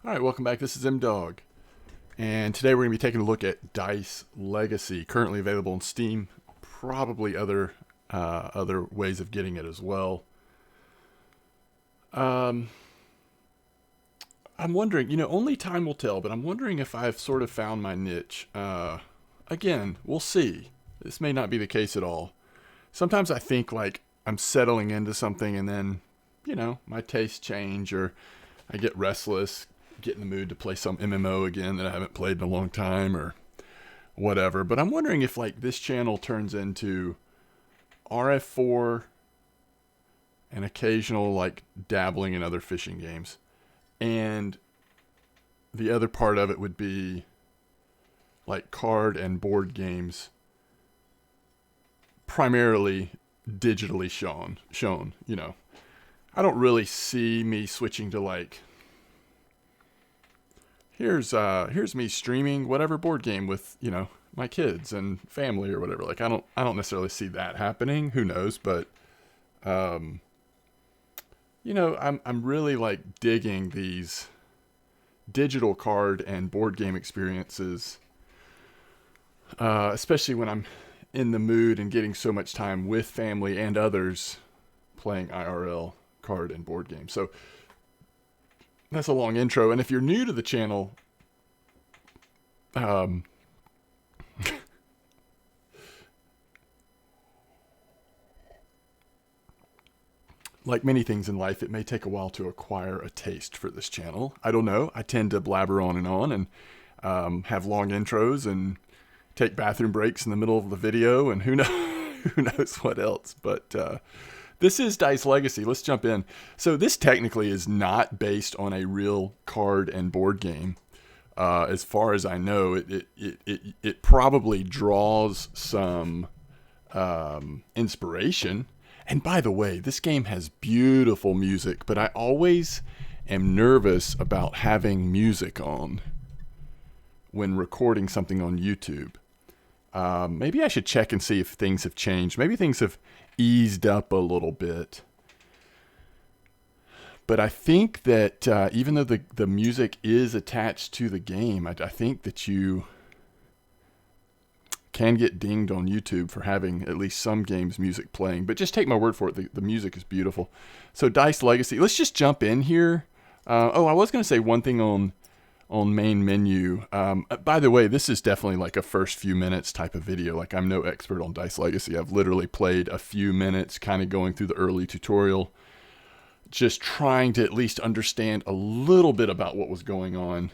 All right, welcome back. This is MDawg, and today we're going to be taking a look at Dice Legacy, currently available on Steam. Probably other ways of getting it as well. I'm wondering, only time will tell, but I'm wondering if I've sort of found my niche. Again, we'll see. This may not be the case at all. Sometimes I think like I'm settling into something, and then, my tastes change, or I get restless, get in the mood to play some MMO again that I haven't played in a long time or whatever. But I'm wondering if like this channel turns into RF4 and occasional like dabbling in other fishing games. And the other part of it would be like card and board games, primarily digitally shown. I don't really see me switching to like here's me streaming whatever board game with, my kids and family or whatever. Like I don't necessarily see that happening. Who knows? But I'm really like digging these digital card and board game experiences, especially when I'm in the mood and getting so much time with family and others playing IRL card and board games. So that's a long intro. And if you're new to the channel, like many things in life, it may take a while to acquire a taste for this channel. I don't know. I tend to blabber on and have long intros and take bathroom breaks in the middle of the video, and who knows what else. But this is Dice Legacy. Let's jump in. So this technically is not based on a real card and board game. As far as I know, it probably draws some inspiration. And by the way, this game has beautiful music, but I always am nervous about having music on when recording something on YouTube. Maybe I should check and see if things have changed. Maybe things have eased up a little bit. But I think that even though the music is attached to the game, I think that you can get dinged on YouTube for having at least some games music playing. But just take my word for it, the music is beautiful. So Dice Legacy, let's just jump in here. I was going to say one thing on main menu. By the way, this is definitely like a first few minutes type of video. Like I'm no expert on Dice Legacy. I've literally played a few minutes, kind of going through the early tutorial, just trying to at least understand a little bit about what was going on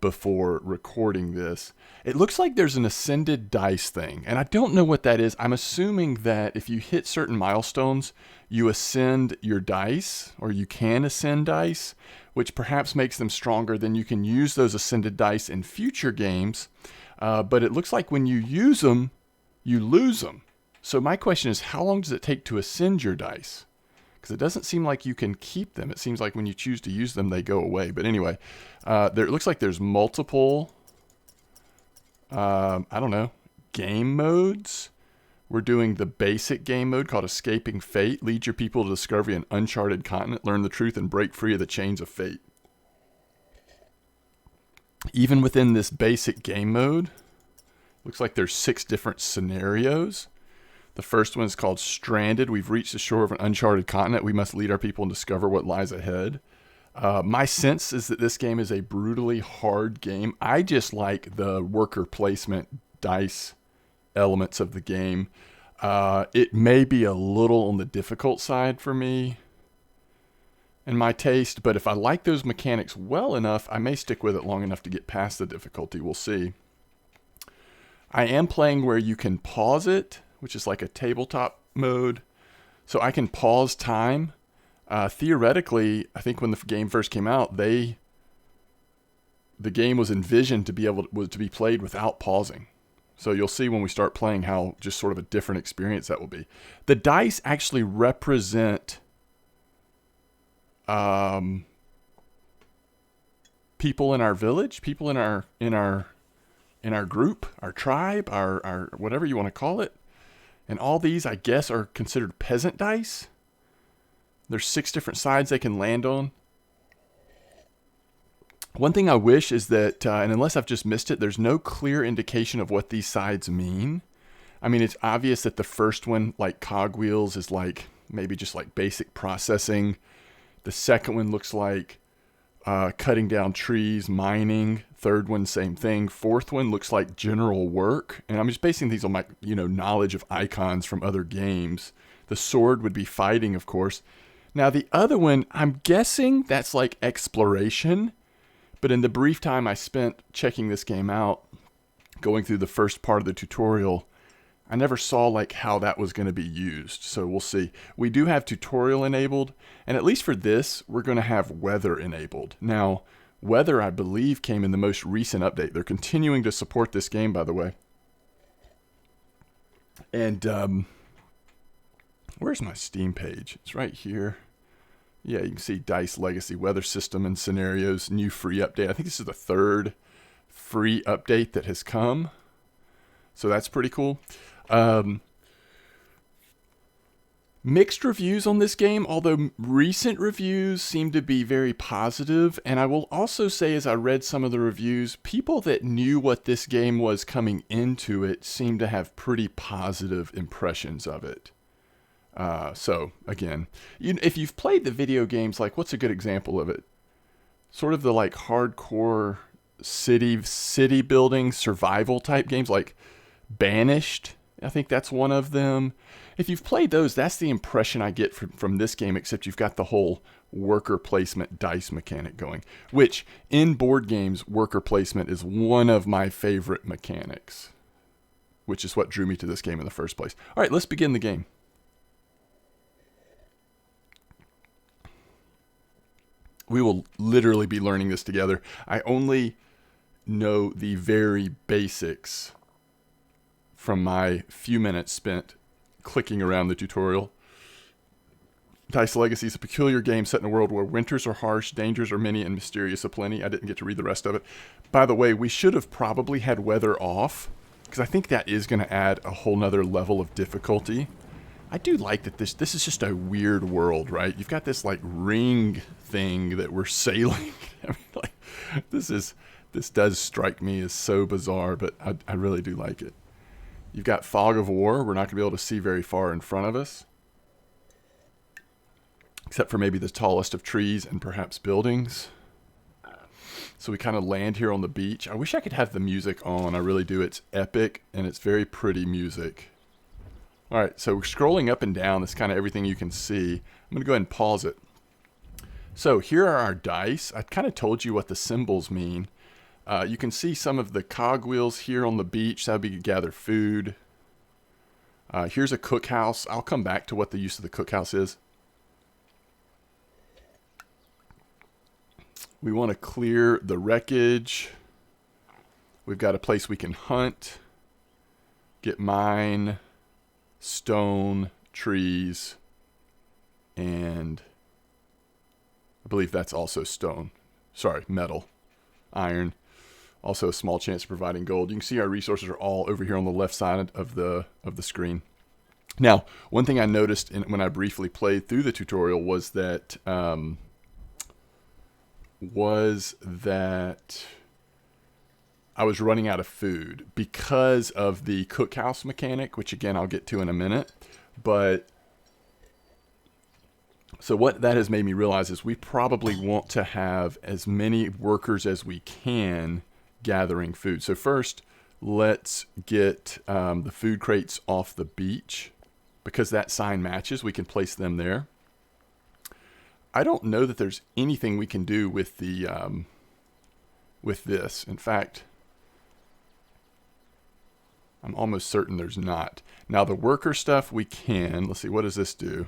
before recording this. It looks like there's an ascended dice thing, and I don't know what that is. I'm assuming that if you hit certain milestones, you ascend your dice, or you can ascend dice, which perhaps makes them stronger. Then you can use those ascended dice in future games, but it looks like when you use them, you lose them. So my question is, how long does it take to ascend your dice? Because it doesn't seem like you can keep them. It seems like when you choose to use them, they go away. But anyway, it looks like there's multiple, game modes. We're doing the basic game mode called Escaping Fate. Lead your people to discover an uncharted continent, learn the truth, and break free of the chains of fate. Even within this basic game mode, looks like there's 6 different scenarios. The first one is called Stranded. We've reached the shore of an uncharted continent. We must lead our people and discover what lies ahead. My sense is that this game is a brutally hard game. I just like the worker placement dice elements of the game. It may be a little on the difficult side for me and my taste, but if I like those mechanics well enough, I may stick with it long enough to get past the difficulty. We'll see. I am playing where you can pause it, which is like a tabletop mode. So I can pause time. Theoretically, I think when the game first came out, the game was envisioned to be played without pausing. So you'll see when we start playing how just sort of a different experience that will be. The dice actually represent people in our village, people in our group, our tribe, our whatever you want to call it. And all these, I guess, are considered peasant dice. There's 6 different sides they can land on. One thing I wish is that, and unless I've just missed it, there's no clear indication of what these sides mean. I mean, it's obvious that the first one, like cogwheels, is like maybe just like basic processing. The second one looks like cutting down trees, mining. Third one, same thing. Fourth one looks like general work. And I'm just basing these on my, knowledge of icons from other games. The sword would be fighting, of course. Now, the other one, I'm guessing that's like exploration. But in the brief time I spent checking this game out, going through the first part of the tutorial, I never saw like how that was going to be used. So we'll see. We do have tutorial enabled, and at least for this, we're going to have weather enabled. Now, weather, I believe, came in the most recent update. They're continuing to support this game, by the way. And where's my Steam page? It's right here. Yeah, you can see Dice Legacy Weather System and Scenarios, new free update. I think this is the third free update that has come. So that's pretty cool. Mixed reviews on this game, although recent reviews seem to be very positive. And I will also say, as I read some of the reviews, people that knew what this game was coming into it seem to have pretty positive impressions of it. So again, if you've played the video games, like what's a good example of it? Sort of the like hardcore city building survival type games like Banished. I think that's one of them. If you've played those, that's the impression I get from this game, except you've got the whole worker placement dice mechanic going, which in board games, worker placement is one of my favorite mechanics, which is what drew me to this game in the first place. All right, let's begin the game. We will literally be learning this together. I only know the very basics from my few minutes spent clicking around the tutorial. Dice Legacy is a peculiar game set in a world where winters are harsh, dangers are many, and mysterious aplenty. I didn't get to read the rest of it. By the way, we should have probably had weather off, because I think that is going to add a whole nother level of difficulty. I do like that this is just a weird world, right? You've got this like ring thing that we're sailing. I mean, like this does strike me as so bizarre, but I really do like it. You've got fog of war. We're not going to be able to see very far in front of us, except for maybe the tallest of trees and perhaps buildings. So we kind of land here on the beach. I wish I could have the music on. I really do. It's epic, and it's very pretty music. All right, so we're scrolling up and down. That's kind of everything you can see. I'm going to go ahead and pause it. So here are our dice. I kind of told you what the symbols mean. You can see some of the cogwheels here on the beach. That would be to gather food. Here's a cookhouse. I'll come back to what the use of the cookhouse is. We want to clear the wreckage. We've got a place we can hunt, get mine, stone, trees, and I believe that's also stone. Sorry, metal, iron. Also a small chance of providing gold. You can see our resources are all over here on the left side of the screen. Now, one thing I noticed when I briefly played through the tutorial was that I was running out of food because of the cookhouse mechanic, which again I'll get to in a minute. But so what that has made me realize is we probably want to have as many workers as we can gathering food. So first, let's get the food crates off the beach. Because that sign matches, we can place them there. I don't know that there's anything we can do with the with this. In fact, I'm almost certain there's not. Now the worker stuff we can. Let's see, what does this do?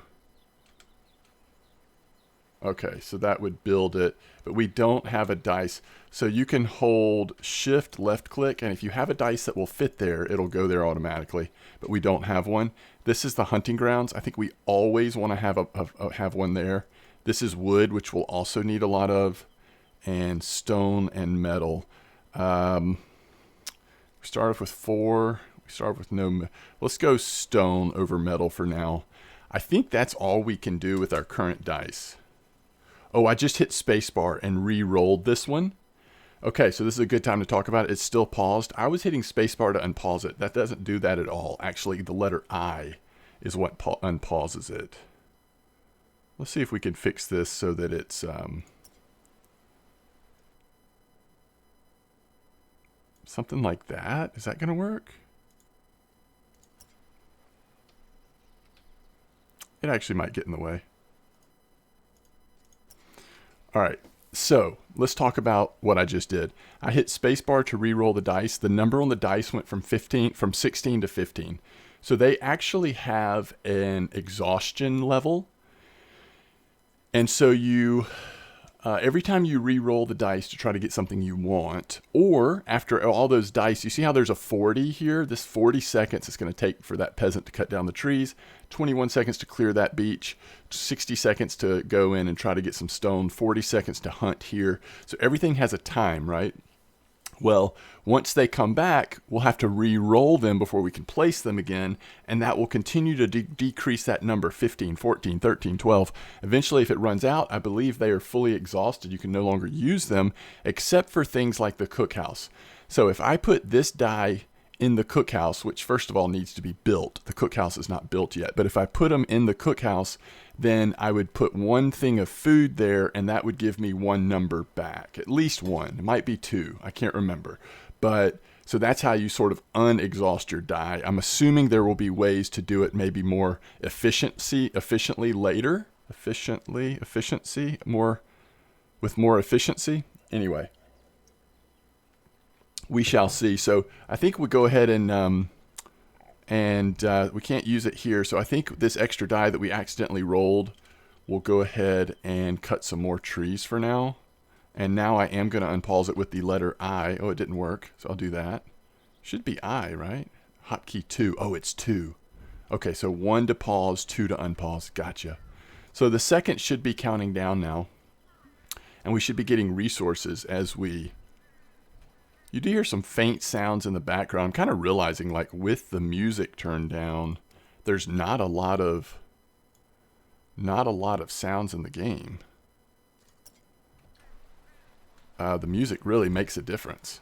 Okay, so that would build it, but we don't have a dice. So you can hold shift left click, and if you have a dice that will fit there, it'll go there automatically, but we don't have one. This is the hunting grounds. I think we always want to have one there. This is wood, which we'll also need a lot of, and stone and metal. We start off with 4. We start off with no. Let's go stone over metal for now. I think that's all we can do with our current dice. Oh, I just hit spacebar and re-rolled this one. Okay, so this is a good time to talk about it. It's still paused. I was hitting spacebar to unpause it. That doesn't do that at all. Actually, the letter I is what unpauses it. Let's see if we can fix this so that it's something like that. Is that going to work? It actually might get in the way. All right, so let's talk about what I just did. I hit spacebar to re-roll the dice. The number on the dice went from 16 to 15. So they actually have an exhaustion level. And so you, every time you re-roll the dice to try to get something you want, or after all those dice, you see how there's a 40 here? This 40 seconds it's going to take for that peasant to cut down the trees, 21 seconds to clear that beach, 60 seconds to go in and try to get some stone, 40 seconds to hunt here. So everything has a time, right? Well, once they come back, we'll have to re-roll them before we can place them again, and that will continue to decrease that number, 15, 14, 13, 12. Eventually, if it runs out, I believe they are fully exhausted. You can no longer use them, except for things like the cookhouse. So if I put this die in the cookhouse, which first of all needs to be built. The cookhouse is not built yet, but if I put them in the cookhouse, then I would put one thing of food there, and that would give me one number back, at least one. It might be two, I can't remember. But so that's how you sort of unexhaust your die. I'm assuming there will be ways to do it maybe more efficiently later. Efficiency, with more efficiency. Anyway. We shall see. So I think we'll go ahead and we can't use it here. So I think this extra die that we accidentally rolled, we'll go ahead and cut some more trees for now. And now I am going to unpause it with the letter I. Oh, it didn't work. So I'll do that. Should be I, right? Hotkey 2. Oh, it's 2. Okay, so 1 to pause, 2 to unpause. Gotcha. So the second should be counting down now. And we should be getting resources as we... You do hear some faint sounds in the background. I'm kind of realizing, like, with the music turned down, there's not a lot of sounds in the game. The music really makes a difference.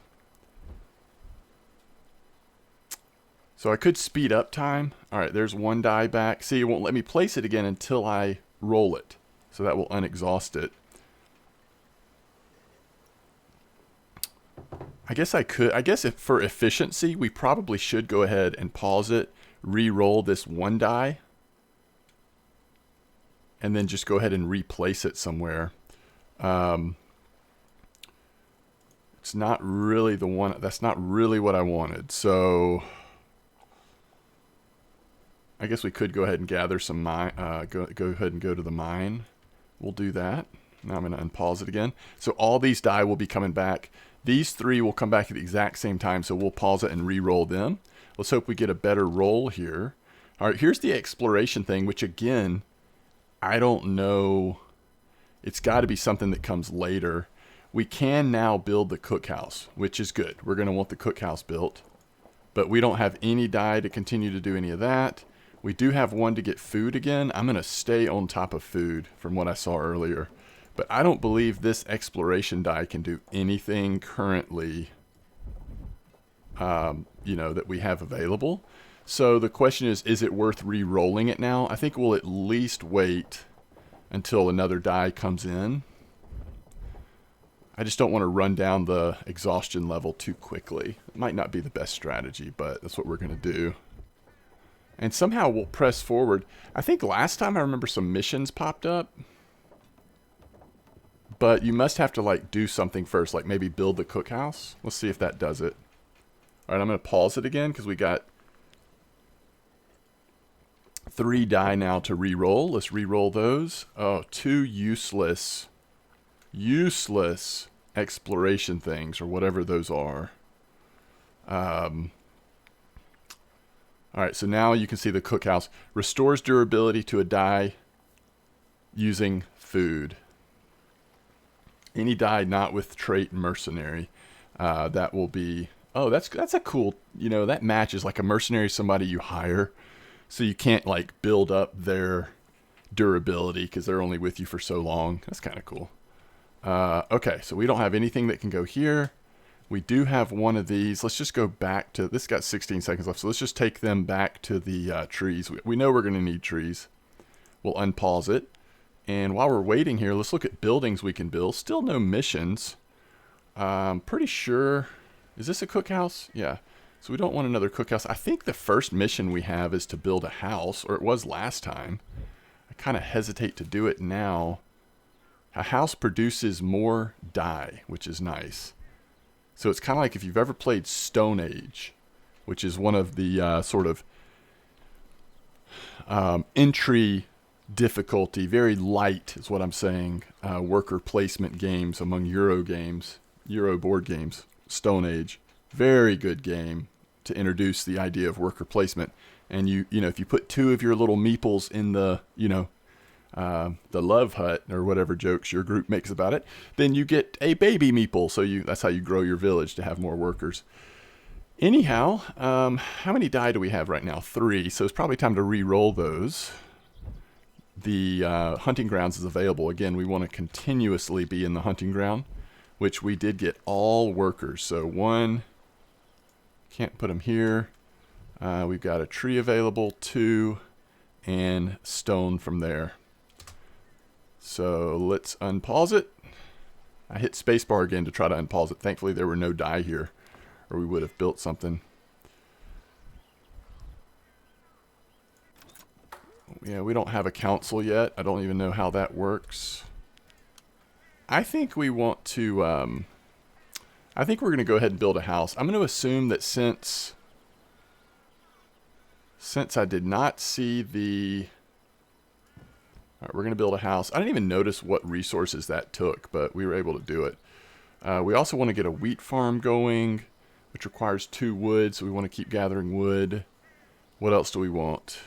So I could speed up time. All right, there's one die back. See, it won't let me place it again until I roll it. So that will unexhaust it. I guess I could. I guess if for efficiency, we probably should go ahead and pause it, re-roll this one die, and then just go ahead and replace it somewhere. It's not really the one. That's not really what I wanted. So I guess we could go ahead and gather some mine. Go ahead and go to the mine. We'll do that. Now I'm going to unpause it again. So all these die will be coming back. These three will come back at the exact same time, so we'll pause it and re-roll them. Let's hope we get a better roll here. All right, here's the exploration thing, which again, I don't know. It's got to be something that comes later. We can now build the cookhouse, which is good. We're going to want the cookhouse built, but we don't have any die to continue to do any of that. We do have one to get food again. I'm going to stay on top of food from what I saw earlier. But I don't believe this exploration die can do anything currently, that we have available. So the question is it worth re-rolling it now? I think we'll at least wait until another die comes in. I just don't want to run down the exhaustion level too quickly. It might not be the best strategy, but that's what we're going to do. And somehow we'll press forward. I think last time I remember some missions popped up. But you must have to, like, do something first, like maybe build the cookhouse. Let's see if that does it. All right, I'm going to pause it again because we got 3 die now to re-roll. Let's re-roll those. Oh, 2 useless exploration things, or whatever those are. All right, so now you can see the cookhouse. Restores durability to a die using food. Any die not with trait mercenary, that will be... Oh, that's a cool... that matches like a mercenary, somebody you hire. So you can't, like, build up their durability because they're only with you for so long. That's kind of cool. Okay, so we don't have anything that can go here. We do have one of these. Let's just go back to, this got 16 seconds left, so let's just take them back to the trees. We know we're going to need trees. We'll unpause it. And while we're waiting here, let's look at buildings we can build. Still no missions. Pretty sure, is this a cookhouse? Yeah. So we don't want another cookhouse. I think the first mission we have is to build a house, or it was last time. I kind of hesitate to do it now. A house produces more dye, which is nice. So it's kind of like if you've ever played Stone Age, which is one of the sort of entry difficulty, very light is what I'm saying, worker placement games among Euro games, Euro board games. Stone Age, very good game to introduce the idea of worker placement. And you know, if you put 2 of your little meeples in the, you know, the love hut or whatever jokes your group makes about it, then you get a baby meeple. So that's how you grow your village to have more workers. Anyhow, how many die do we have right now? 3. So it's probably time to re-roll those. The hunting grounds is available. Again, we want to continuously be in the hunting ground, which we did get all workers. So 1, can't put them here. We've got a tree available, 2, and stone from there. So let's unpause it. I hit spacebar again to try to unpause it. Thankfully there were no die here, or we would have built something. Yeah, we don't have a council yet. I don't even know how that works. I think we want to, I think we're going to go ahead and build a house. I'm going to assume that since I did not see the... All right, we're going to build a house. I didn't even notice what resources that took, but we were able to do it. We also want to get a wheat farm going, which requires 2 wood, so we want to keep gathering wood. What else do we want?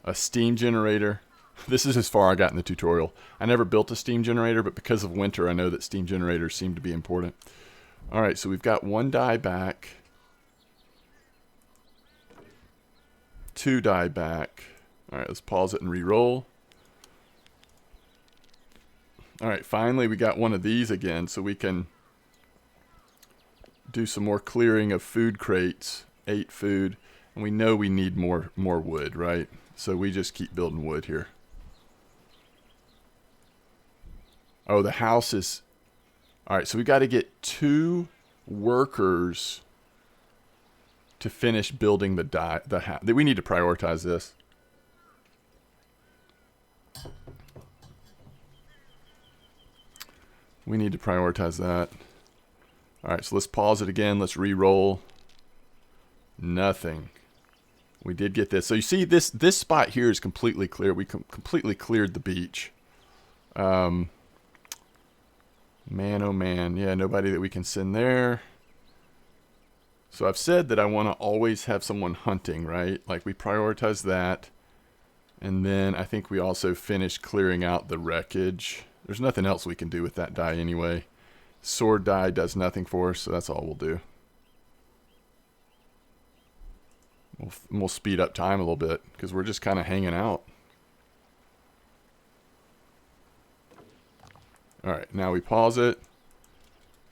A steam generator. This is as far I got in the tutorial. I never built a steam generator, but because of winter, I know that steam generators seem to be important. All right, so we've got 1 die back. 2 die back. All right, let's pause it and re-roll. All right, finally we got one of these again, so we can do some more clearing of food crates. 8 food, and we know we need more wood, right? So we just keep building wood here. Oh, the house is... All right, so we got to get 2 workers to finish building the house. We need to prioritize this. We need to prioritize that. All right, so let's pause it again. Let's re-roll. Nothing. We did get this. So you see this spot here is completely clear. We completely cleared the beach. Man, oh man. Yeah, nobody that we can send there. So I've said that I want to always have someone hunting, right? Like we prioritize that. And then I think we also finish clearing out the wreckage. There's nothing else we can do with that die anyway. Sword die does nothing for us, so that's all we'll do. We'll speed up time a little bit because we're just kind of hanging out. All right, now we pause it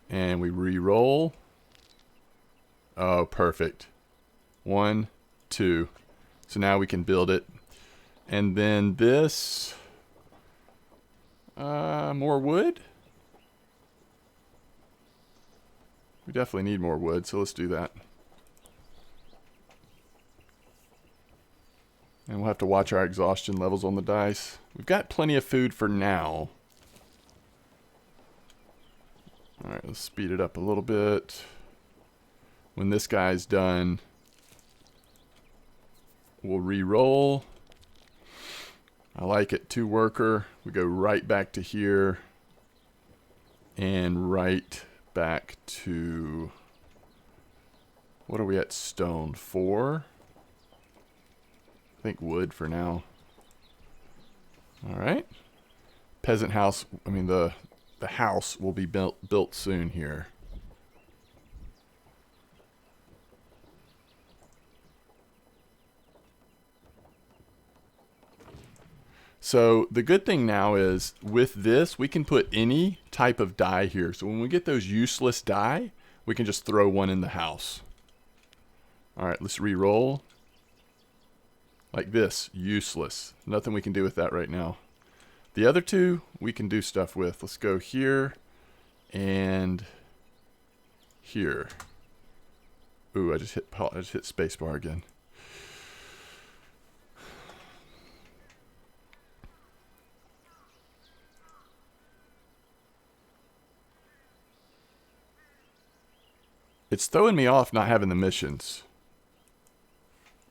and we re-roll. Oh, perfect. 1, 2. So now we can build it. And then this, more wood. We definitely need more wood, so let's do that. And we'll have to watch our exhaustion levels on the dice. We've got plenty of food for now. Alright, let's speed it up a little bit. When this guy's done, we'll re-roll. I like it. 2 worker. We go right back to here. And right back to... What are we at stone? 4? I think wood for now. Alright. Peasant house. I mean, the house will be built soon here. So the good thing now is with this, we can put any type of die here. So when we get those useless die, we can just throw one in the house. All right, let's re-roll. Like this, useless. Nothing we can do with that right now. The other two, we can do stuff with. Let's go here and here. Ooh, I just hit spacebar again. It's throwing me off not having the missions,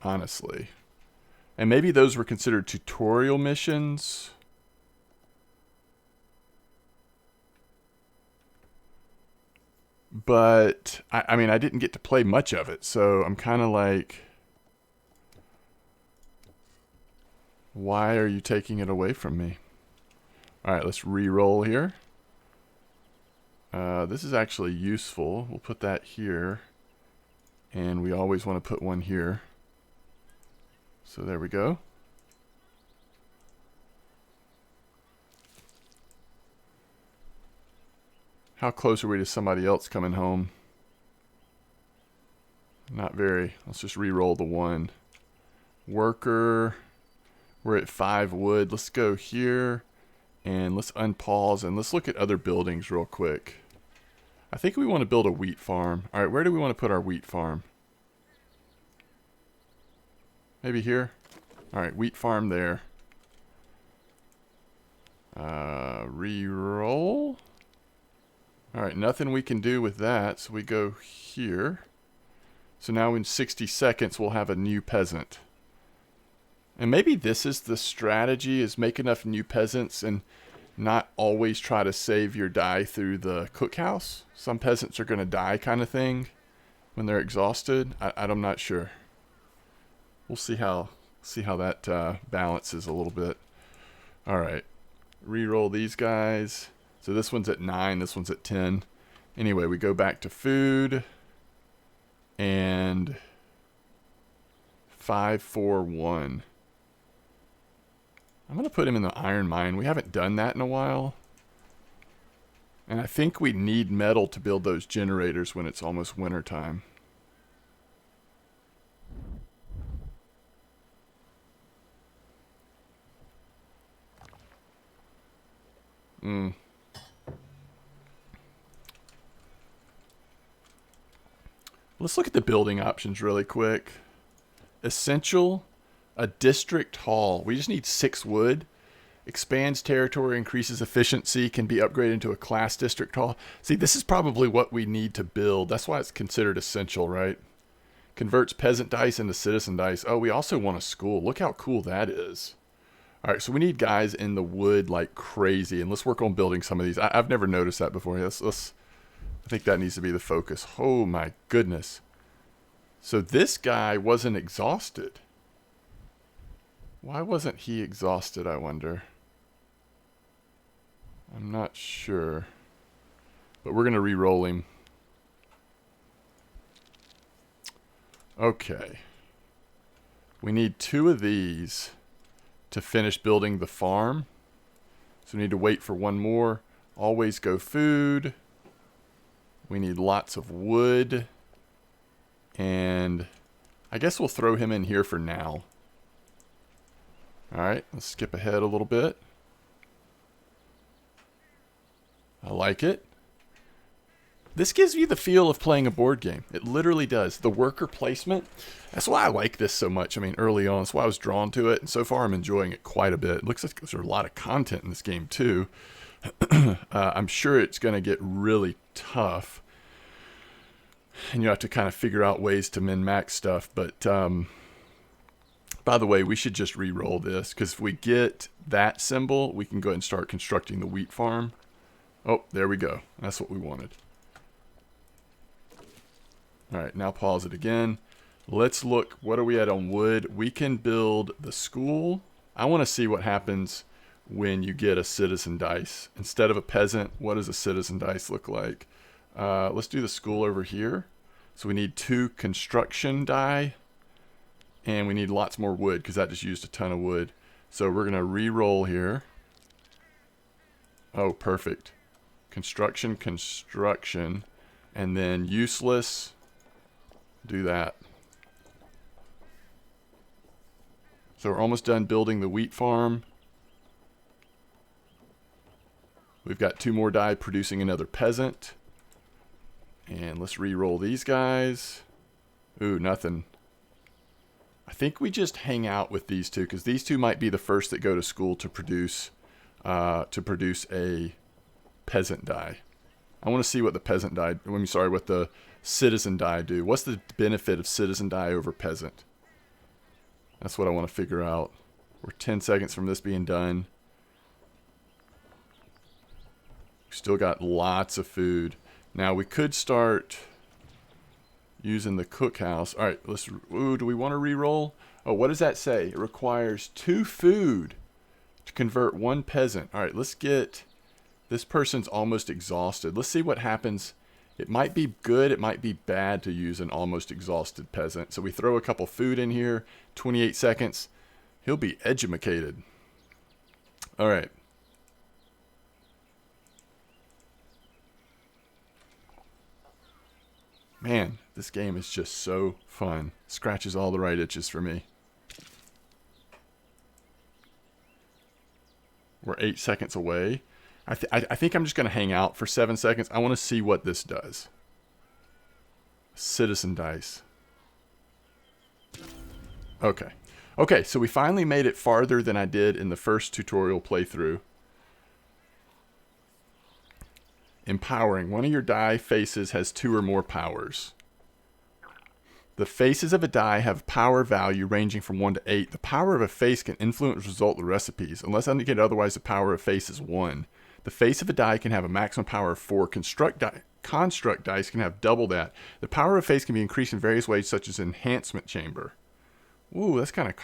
honestly. And maybe those were considered tutorial missions. But, I mean, I didn't get to play much of it, so I'm kind of like, why are you taking it away from me? All right, let's re-roll here. This is actually useful. We'll put that here. And we always want to put one here. So there we go. How close are we to somebody else coming home? Not very. Let's just re-roll the one. Worker. We're at 5 wood. Let's go here. And let's unpause and let's look at other buildings real quick. I think we want to build a wheat farm. All right, where do we want to put our wheat farm? Maybe here? All right, wheat farm there. Re-roll. All right, nothing we can do with that, so we go here. So now in 60 seconds, we'll have a new peasant. And maybe this is the strategy, is make enough new peasants and not always try to save your die through the cookhouse. Some peasants are going to die kind of thing when they're exhausted. I'm not sure. We'll see how that balances a little bit. All right. Re-roll these guys. So this one's at 9, this one's at 10. Anyway, we go back to food. And 5, 4, 1. I'm going to put him in the iron mine. We haven't done that in a while. And I think we need metal to build those generators when it's almost winter time. Let's look at the building options really quick. Essential. A district hall. We just need 6 wood. Expands territory, increases efficiency, can be upgraded into a class district hall. See, this is probably what we need to build. That's why it's considered essential, right? Converts peasant dice into citizen dice. Oh, we also want a school. Look how cool that is. All right, so we need guys in the wood like crazy, and let's work on building some of these. I've never noticed that before. I think that needs to be the focus. Oh my goodness. So this guy wasn't exhausted. Why wasn't he exhausted, I wonder? I'm not sure. But we're going to re-roll him. Okay. We need 2 of these to finish building the farm. So we need to wait for 1 more. Always go food. We need lots of wood. And I guess we'll throw him in here for now. Alright, let's skip ahead a little bit. I like it. This gives you the feel of playing a board game. It literally does. The worker placement, that's why I like this so much. I mean, early on, that's why I was drawn to it. And so far, I'm enjoying it quite a bit. It looks like there's a lot of content in this game, too. I'm sure it's going to get really tough. And you have to kind of figure out ways to min-max stuff. But, by the way, we should just re-roll this. Because if we get that symbol, we can go ahead and start constructing the wheat farm. Oh, there we go. That's what we wanted. All right, now pause it again. Let's look. What are we at on wood? We can build the school. I want to see what happens when you get a citizen dice. Instead of a peasant, what does a citizen dice look like? Let's do the school over here. So we need 2 construction die. And we need lots more wood because that just used a ton of wood. So we're going to re-roll here. Oh, perfect. Construction, construction, and then useless. Do that. So we're almost done building the wheat farm. We've got 2 more die producing another peasant. And let's re-roll these guys. Ooh, nothing. I think we just hang out with these 2 because these 2 might be the first that go to school to produce a peasant die. I want to see what the peasant die. I'm sorry, what the citizen die do. What's the benefit of citizen die over peasant? That's what I want to figure out. We're 10 seconds from this being done. We've still got lots of food. Now we could start using the cookhouse. All right, let's. Ooh, do we want to re-roll? Oh, what does that say? It requires 2 food to convert 1 peasant. All right, let's get. This person's almost exhausted. Let's see what happens. It might be good, it might be bad to use an almost exhausted peasant. So we throw a couple food in here, 28 seconds. He'll be edumacated. All right. Man, this game is just so fun. Scratches all the right itches for me. We're 8 seconds away. I think I'm just going to hang out for 7 seconds. I want to see what this does. Citizen dice. Okay. Okay, so we finally made it farther than I did in the first tutorial playthrough. Empowering. One of your die faces has 2 or more powers. The faces of a die have power value ranging from 1 to 8. The power of a face can influence the result of the recipes. Unless indicated otherwise, the power of a face is 1. The face of a die can have a maximum power of 4. Construct dice can have double that. The power of a face can be increased in various ways, such as enhancement chamber. Ooh, that's kind of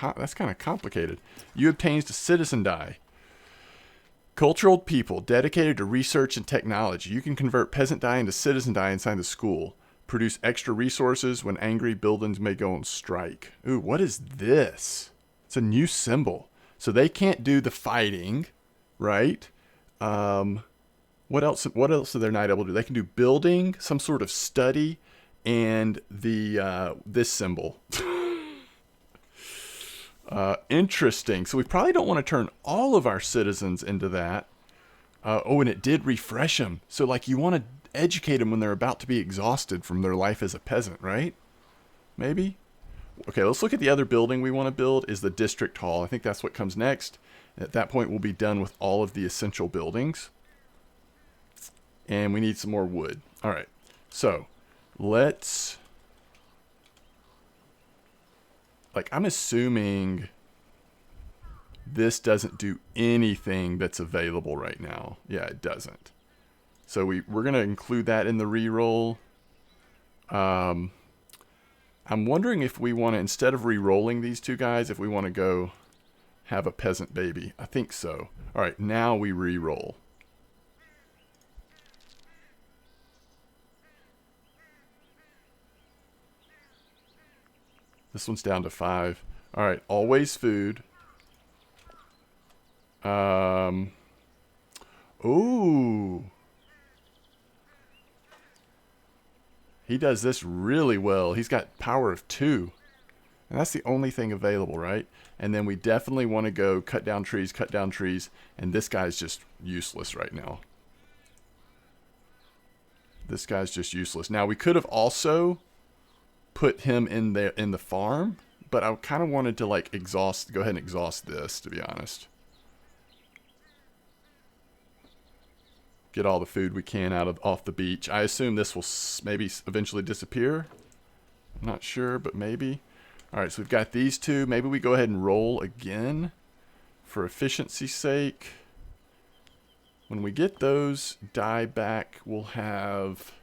complicated. You obtained a citizen die. Cultural people dedicated to research and technology. You can convert peasant die into citizen die inside the school. Produce extra resources. When angry, buildings may go on strike. Ooh, what is this? It's a new symbol. So they can't do the fighting, right? What else are they not able to do? They can do building, some sort of study, and the this symbol. Interesting. So we probably don't want to turn all of our citizens into that. Oh, and it did refresh them. So like you want to educate them when they're about to be exhausted from their life as a peasant, right? Maybe? Okay, let's look at the other building we want to build is the district hall. I think that's what comes next. At that point, we'll be done with all of the essential buildings. And we need some more wood. All right, so let's... Like, I'm assuming this doesn't do anything that's available right now. Yeah, it doesn't. So we're going to include that in the reroll. I'm wondering if we want to, instead of re-rolling these 2 guys, if we want to go have a peasant baby. I think so. All right, now we re-roll. This one's down to 5. All right, always food. Ooh. He does this really well. He's got power of 2. And that's the only thing available, right? And then we definitely want to go cut down trees. And this guy's just useless right now. This guy's just useless. Now, we could have also put him in the farm, but I kind of wanted to like go ahead and exhaust this, to be honest. Get all the food we can off the beach. I assume this will maybe eventually disappear. I'm not sure, but maybe. All right, so we've got these 2. Maybe we go ahead and roll again for efficiency's sake. When we get those die back, we'll have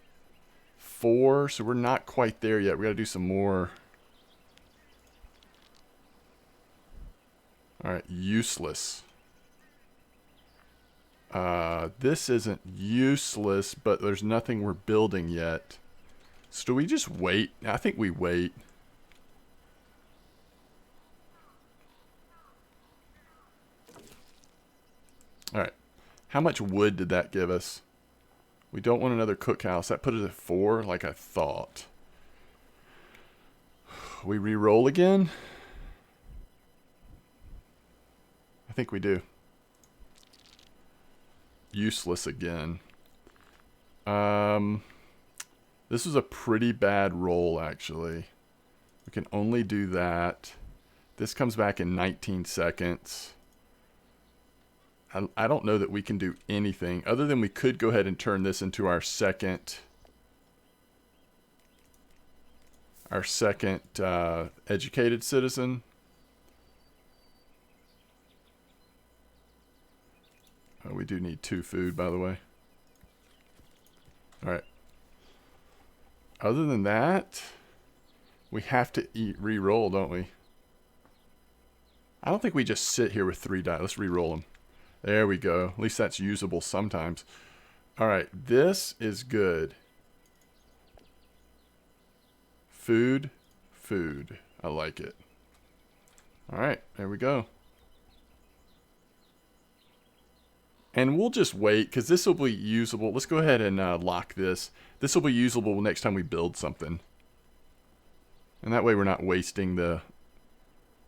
4. So we're not quite there yet. We got to do some more. All right, useless. This isn't useless, but there's nothing we're building yet. So do we just wait? I think we wait. All right. How much wood did that give us? We don't want another cookhouse. That put us at 4 like I thought. We re-roll again? I think we do. Useless again. This was a pretty bad roll, actually. We can only do that. This comes back in 19 seconds. I don't know that we can do anything other than we could go ahead and turn this into our second educated citizen. Oh, we do need 2 food, by the way. All right. Other than that, we have to re-roll, don't we? I don't think we just sit here with 3 die. Let's re-roll them. There we go. At least that's usable sometimes. All right, this is good. Food, food. I like it. All right, there we go. And we'll just wait, because this will be usable. Let's go ahead and lock this. This will be usable next time we build something. And that way we're not wasting the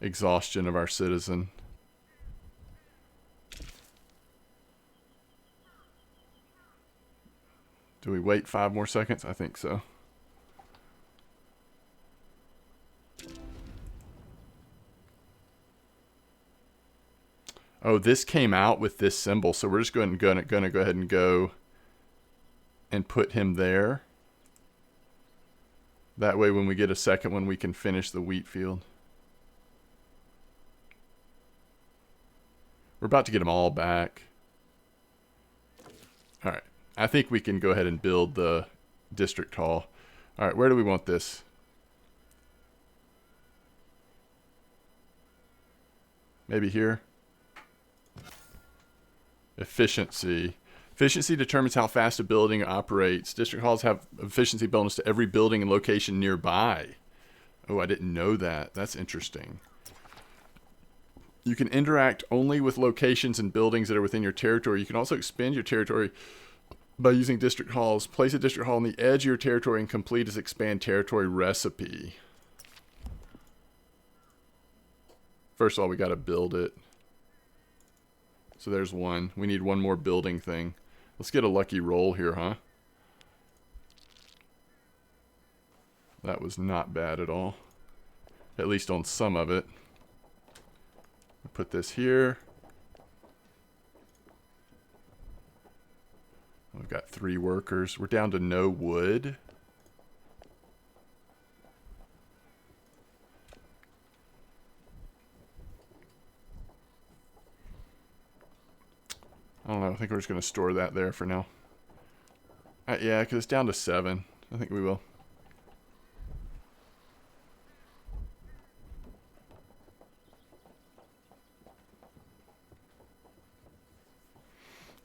exhaustion of our citizen. Do we wait 5 more seconds? I think so. Oh, this came out with this symbol, so we're just gonna go ahead and go and put him there. That way when we get a second one, we can finish the wheat field. We're about to get them all back. All right. I think we can go ahead and build the district hall. All right, where do we want this? Maybe here? Efficiency. Efficiency determines how fast a building operates. District halls have efficiency bonus to every building and location nearby. Oh, I didn't know that. That's interesting. You can interact only with locations and buildings that are within your territory. You can also expand your territory by using district halls. Place a district hall on the edge of your territory and complete its expand territory recipe. First of all, we got to build it. So there's one. We need one more building thing. Let's get a lucky roll here, huh? That was not bad at all. At least on some of it. Put this here. We've got 3 workers. We're down to no wood. I don't know. I think we're just going to store that there for now. Yeah, because it's down to 7. I think we will.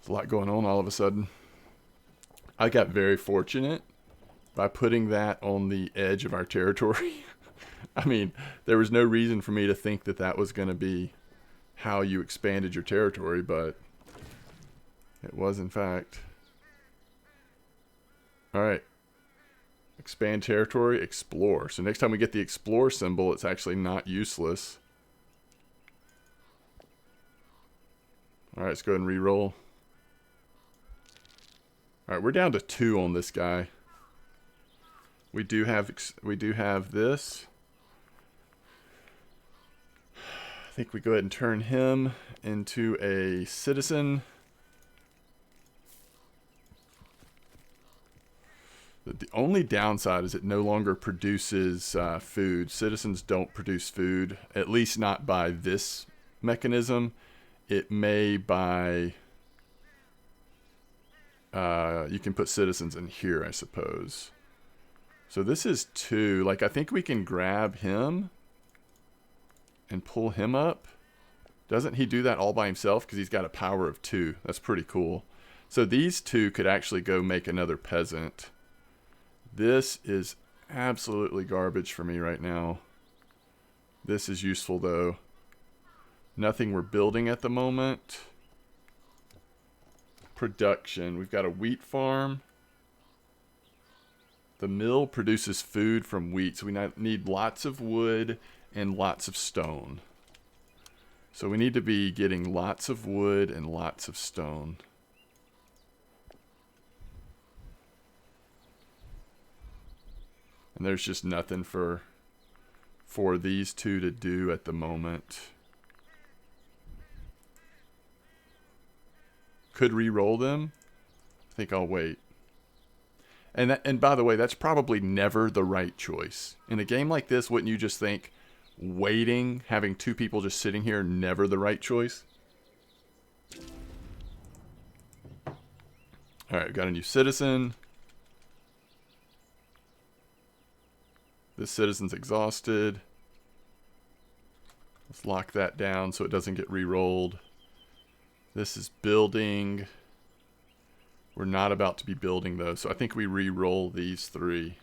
There's a lot going on all of a sudden. I got very fortunate by putting that on the edge of our territory. I mean, there was no reason for me to think that that was going to be how you expanded your territory, but it was in fact. All right. Expand territory, explore. So next time we get the explore symbol, it's actually not useless. All right, let's go ahead and re-roll. All right, we're down to 2 on this guy. We do have this. I think we go ahead and turn him into a citizen. The only downside is it no longer produces food. Citizens don't produce food, at least not by this mechanism. It may by... you can put citizens in here, I suppose. So this is 2. Like, I think we can grab him and pull him up. Doesn't he do that all by himself? Because he's got a power of 2. That's pretty cool. So these 2 could actually go make another peasant. This is absolutely garbage for me right now. This is useful, though. Nothing we're building at the moment. production. We've got a wheat farm. The mill produces food from wheat, so we need lots of wood and lots of stone. So we need to be getting lots of wood and lots of stone. And there's just nothing for these two to do at the moment. Could re-roll them. I think I'll wait. And by the way, that's probably never the right choice. In a game like this, wouldn't you just think waiting, having two people just sitting here, never the right choice? Alright, we've got a new citizen. This citizen's exhausted. Let's lock that down so it doesn't get re-rolled. This is building. We're not about to be building though, so I think we re-roll these three.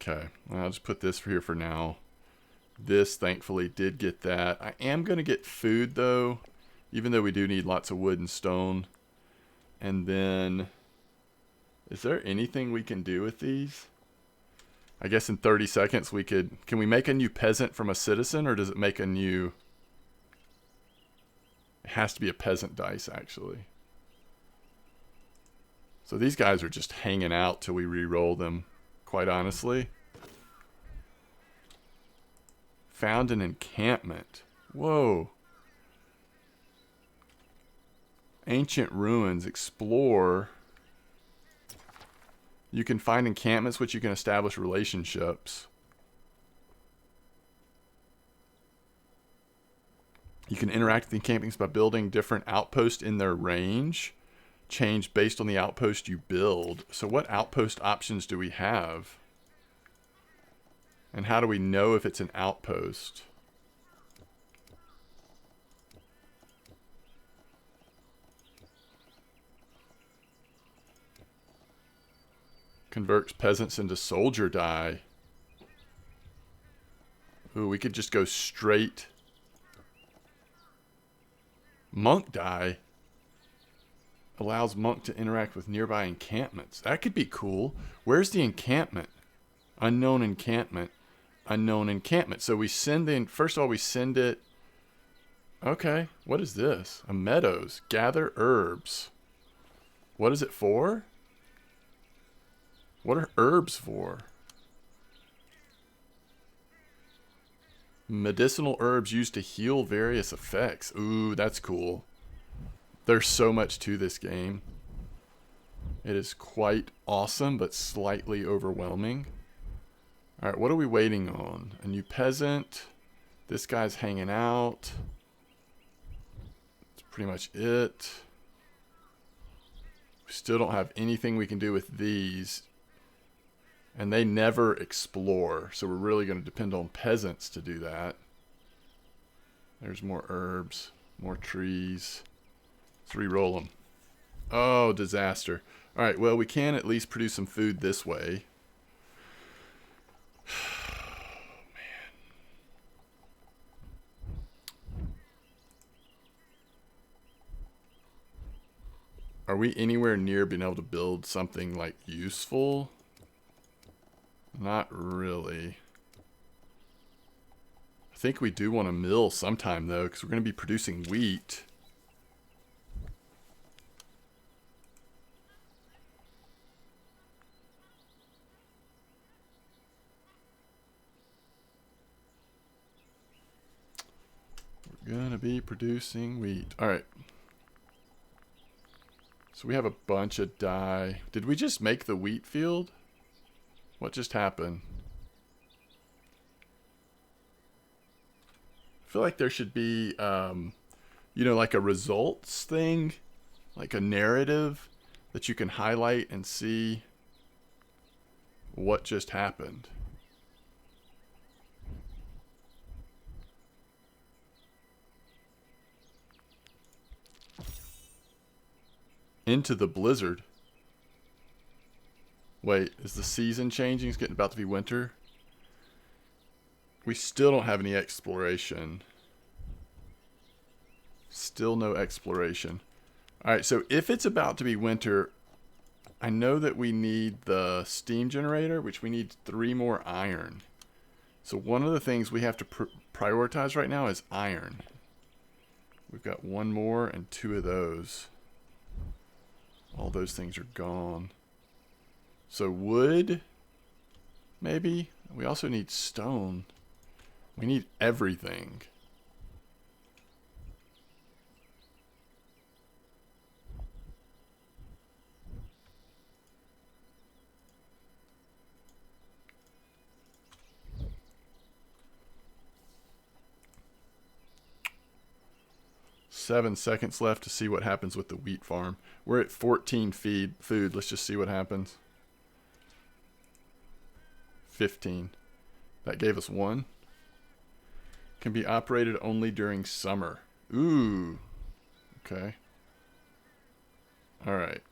Okay, well, I'll just put this here for now. This thankfully did get that. I am going to get food though, even though we do need lots of wood and stone. And then, is there anything we can do with these? I guess in 30 seconds we could... Can we make a new peasant from a citizen, or does it make a new... It has to be a peasant dice, actually. So these guys are just hanging out till we re-roll them, quite honestly. Found an encampment. Whoa. Ancient ruins. Explore. You can find encampments which you can establish relationships. You can interact with the encampments by building different outposts in their range. Change based on the outpost you build. So what outpost options do we have? And how do we know if it's an outpost? Converts peasants into soldier die. Ooh, we could just go straight. Monk die. Allows monk to interact with nearby encampments. That could be cool. Where's the encampment? Unknown encampment. Unknown encampment. So we send in, first of all, we send it. Okay, what is this? A meadows. Gather herbs. What is it for? What are herbs for? Medicinal herbs used to heal various effects. Ooh, that's cool. There's so much to this game. It is quite awesome, but slightly overwhelming. Alright, what are we waiting on? A new peasant. This guy's hanging out. That's pretty much it. We still don't have anything we can do with these. And they never explore, so we're really going to depend on peasants to do that. There's more herbs, more trees. Let's re-roll them. Oh, disaster. Alright, well, we can at least produce some food this way. Man. Are we anywhere near being able to build something, like, useful? Not really. I think we do want a mill sometime, though, because we're going to be producing wheat. We're going to be producing wheat. Alright. So we have a bunch of dye. Did we just make the wheat field? What just happened? I feel like there should be, you know, like a results thing, like a narrative that you can highlight and see what just happened. Into the blizzard. Wait, is the season changing? It's getting about to be winter. We still don't have any exploration. Still no exploration. All right, so if it's about to be winter, I know that we need the steam generator, which we need 3 more iron. So one of the things we have to prioritize right now is iron. We've got 1 more and 2 of those. All those things are gone. So wood, maybe. We also need stone. We need everything. Seven seconds left to see what happens with the wheat farm. We're at 14 food. Let's just see what happens. 15. That gave us 1. Can be operated only during summer. Ooh. Okay. All right.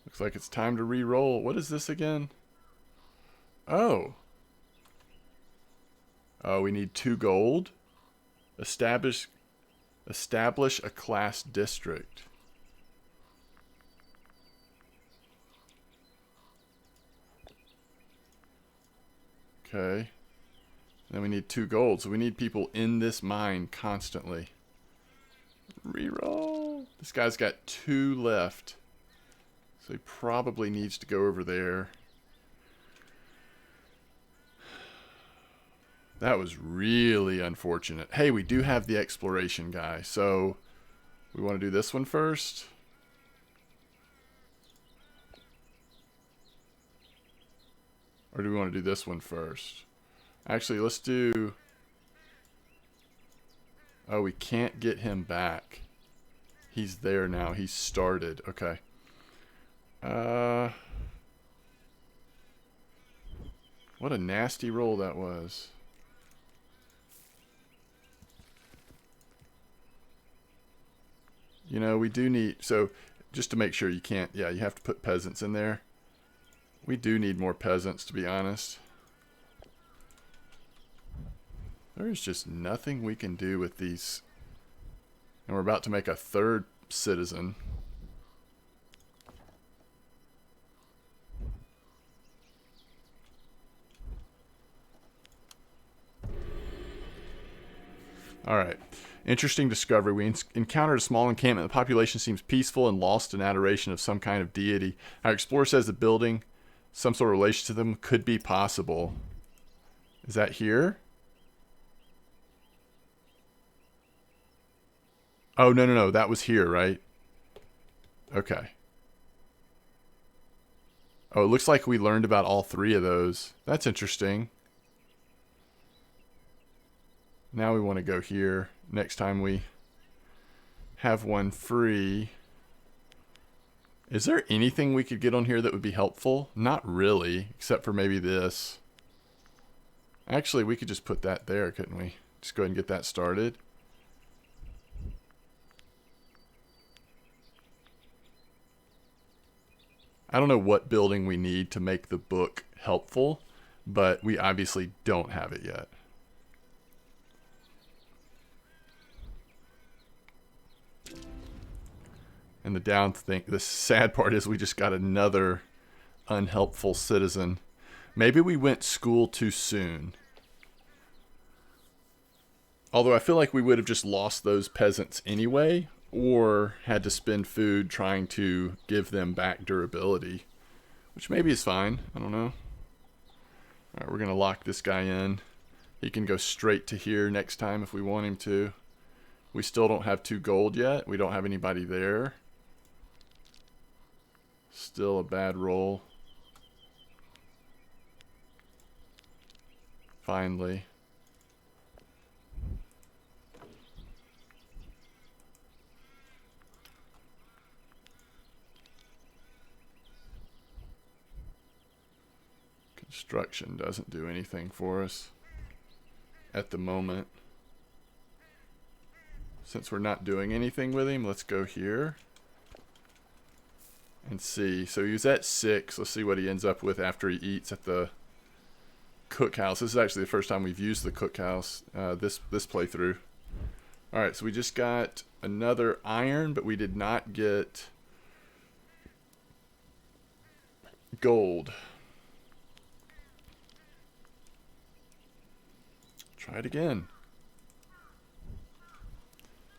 Looks like it's time to re-roll. What is this again? Oh. Oh, we need 2 gold. Establish a class district. Okay. Then we need 2 gold, so we need people in this mine constantly. Reroll. This guy's got 2 left. So he probably needs to go over there. That was really unfortunate. Hey, we do have the exploration guy, so we want to do this one first. Or do we want to do this one first? Actually, let's do... Oh, we can't get him back. He's there now. He's started. Okay. What a nasty roll that was. You know, we do need... So, just to make sure you can't... Yeah, you have to put peasants in there. We do need more peasants, to be honest. There's just nothing we can do with these. And we're about to make a 3rd citizen. Alright. Interesting discovery. We encountered a small encampment. The population seems peaceful and lost in adoration of some kind of deity. Our explorer says the building, some sort of relation to them, could be possible. Is that here? Oh, no. That was here, right? Okay. Oh, it looks like we learned about all 3 of those. That's interesting. Now we want to go here. Next time we have one free. Is there anything we could get on here that would be helpful? Not really, except for maybe this. Actually, we could just put that there, couldn't we? Just go ahead and get that started. I don't know what building we need to make the book helpful, but we obviously don't have it yet. And the sad part is we just got another unhelpful citizen. Maybe we went school too soon. Although I feel like we would have just lost those peasants anyway, or had to spend food trying to give them back durability, which maybe is fine. I don't know. All right, we're going to lock this guy in. He can go straight to here next time if we want him to. We still don't have 2 gold yet. We don't have anybody there. Still a bad roll. Finally. Construction doesn't do anything for us at the moment. Since we're not doing anything with him, let's go here and see. So he was at 6. Let's see what he ends up with after he eats at the cookhouse. This is actually the first time we've used the cookhouse this playthrough. All right, so we just got another iron, but we did not get gold. Try it again.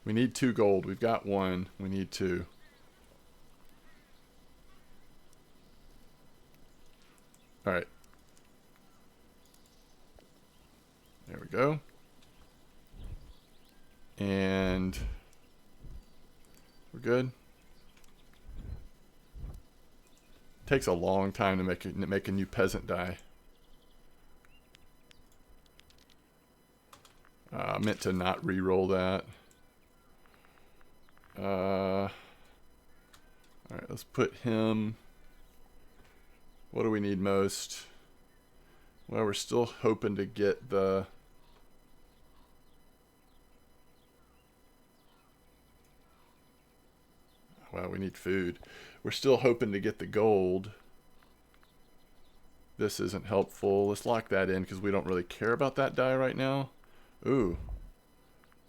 We need 2 gold. We've got 1. We need 2. All right. There we go. And we're good. Takes a long time to make a new peasant die. I meant to not re-roll that. All right, let's put him. What do we need most? Well, we're still hoping to get the... Well, we need food. We're still hoping to get the gold. This isn't helpful. Let's lock that in because we don't really care about that die right now. Ooh.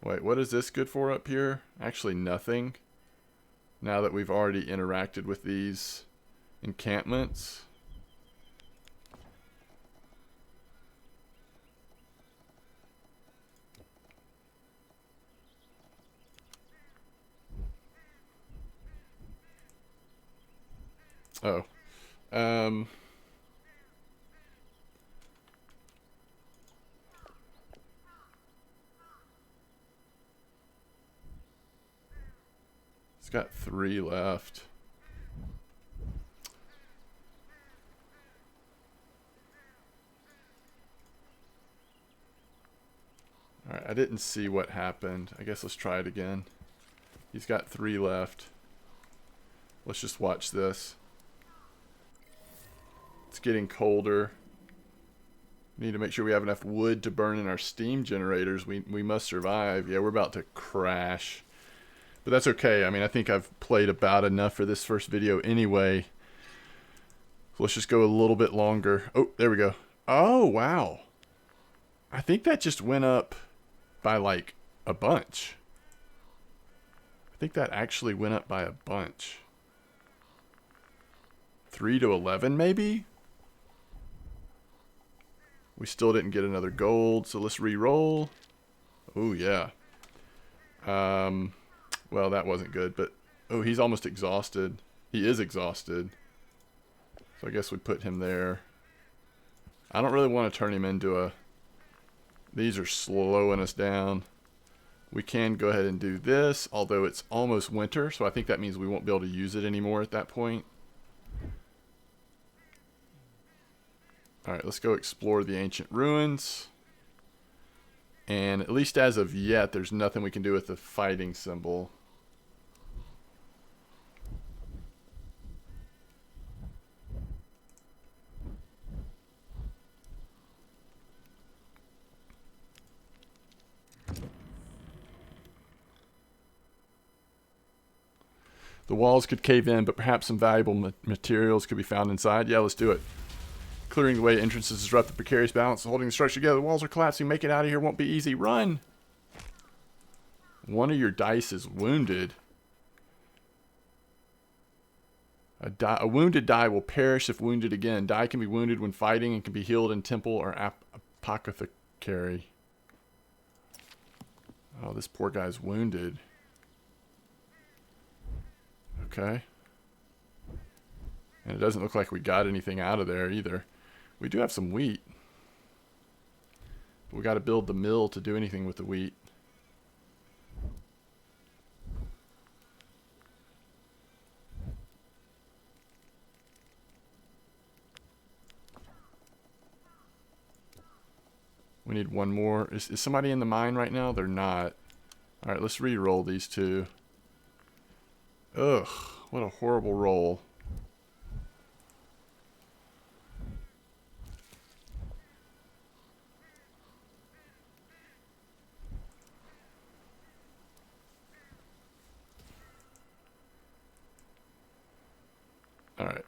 Wait, what is this good for up here? Actually, nothing. Now that we've already interacted with these encampments. Oh. It's got 3 left. Alright, I didn't see what happened. I guess let's try it again. He's got 3 left. Let's just watch this. It's getting colder. We need to make sure we have enough wood to burn in our steam generators. We must survive. Yeah, we're about to crash. But that's okay. I mean, I think I've played about enough for this first video anyway. So let's just go a little bit longer. Oh, there we go. Oh, wow. I think that just went up by like a bunch. I think that actually went up by a bunch. 3 to 11 maybe? We still didn't get another gold, so let's re-roll. Oh, yeah. Well, that wasn't good, but... Oh, he's almost exhausted. He is exhausted. So I guess we put him there. I don't really want to turn him into a... These are slowing us down. We can go ahead and do this, although it's almost winter, so I think that means we won't be able to use it anymore at that point. Alright, let's go explore the ancient ruins. And at least as of yet, there's nothing we can do with the fighting symbol. The walls could cave in, but perhaps some valuable materials could be found inside. Yeah, let's do it. Clearing the way entrances disrupt the precarious balance, holding the structure together. The walls are collapsing. Make it out of here won't be easy. Run! One of your dice is wounded. A wounded die will perish if wounded again. Die can be wounded when fighting and can be healed in temple or apothecary. Oh, this poor guy's wounded. Okay. And it doesn't look like we got anything out of there either. We do have some wheat. But we got to build the mill to do anything with the wheat. We need one more. Is somebody in the mine right now? They're not. Alright, let's re-roll these two. Ugh, what a horrible roll. Alright.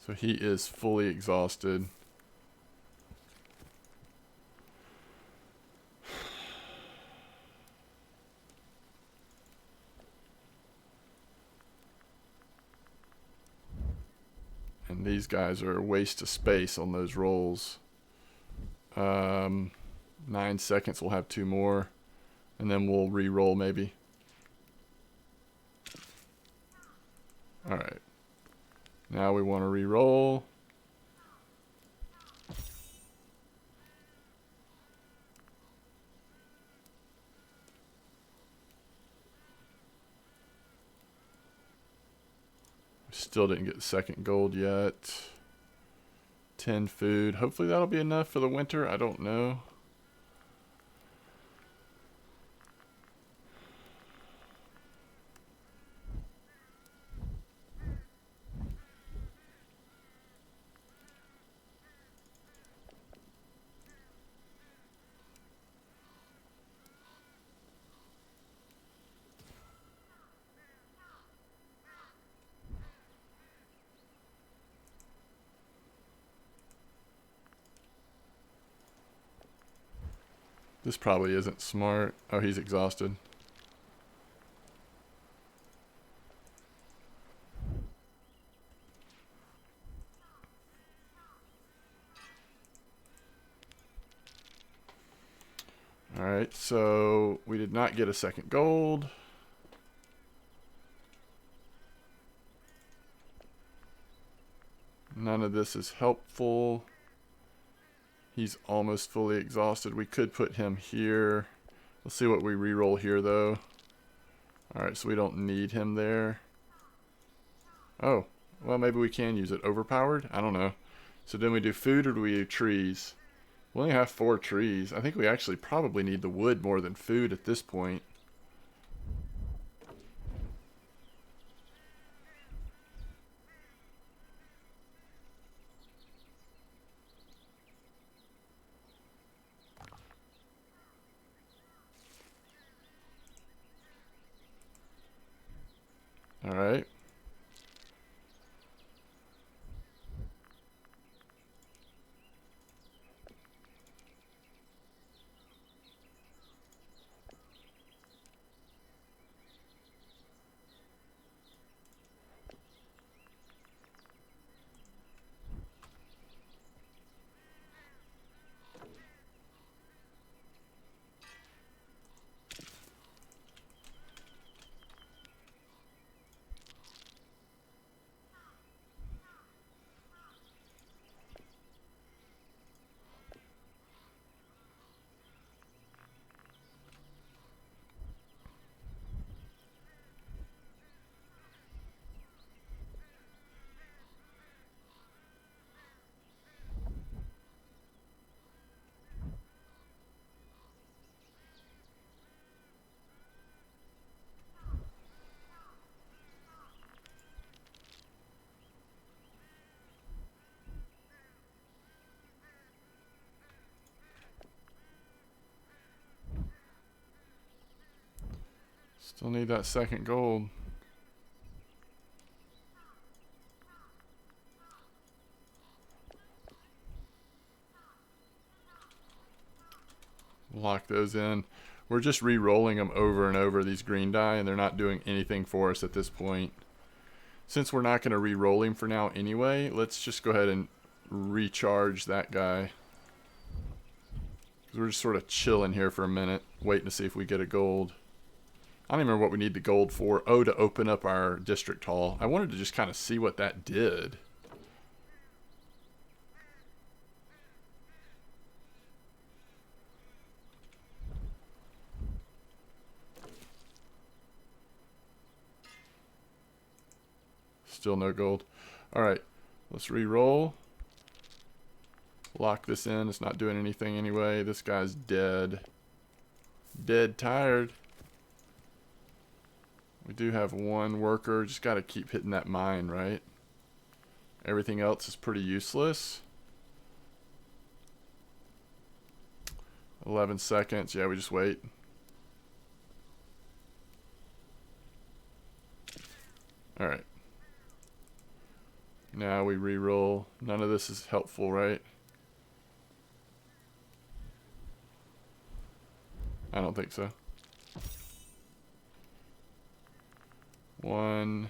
So he is fully exhausted. And these guys are a waste of space on those rolls. 9 seconds, we'll have 2 more. And then we'll re-roll maybe. Alright. Now we want to re-roll. Still didn't get the second gold yet. 10 food. Hopefully that'll be enough for the winter. I don't know. This probably isn't smart. Oh, he's exhausted. Alright, so we did not get a second gold. None of this is helpful. He's almost fully exhausted. We could put him here. Let's see what we re-roll here, though. Alright, so we don't need him there. Oh, well, maybe we can use it. Overpowered? I don't know. So then we do food or do we do trees? We only have 4 trees. I think we actually probably need the wood more than food at this point. Alright. Still need that second gold. Lock those in. We're just re-rolling them over and over, these green die, and they're not doing anything for us at this point. Since we're not going to re-roll him for now anyway, let's just go ahead and recharge that guy. We're just sort of chilling here for a minute, waiting to see if we get a gold. I don't even remember what we need the gold for. Oh, to open up our district hall. I wanted to just kind of see what that did. Still no gold. Alright, let's re-roll. Lock this in. It's not doing anything anyway. This guy's dead. Dead tired. We do have 1 worker. Just got to keep hitting that mine, right? Everything else is pretty useless. 11 seconds. Yeah, we just wait. Alright. Now we re-roll. None of this is helpful, right? I don't think so. 1,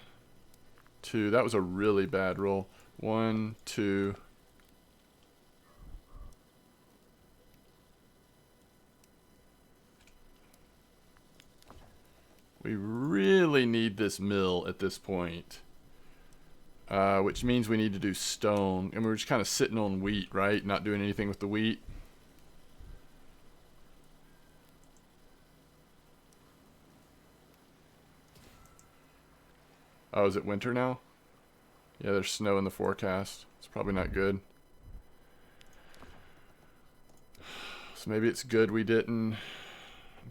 2. That was a really bad roll. 1, 2. We really need this mill at this point. Which means we need to do stone. And we're just kind of sitting on wheat, right? Not doing anything with the wheat. Oh, is it winter now? Yeah, there's snow in the forecast. It's probably not good. So maybe it's good we didn't.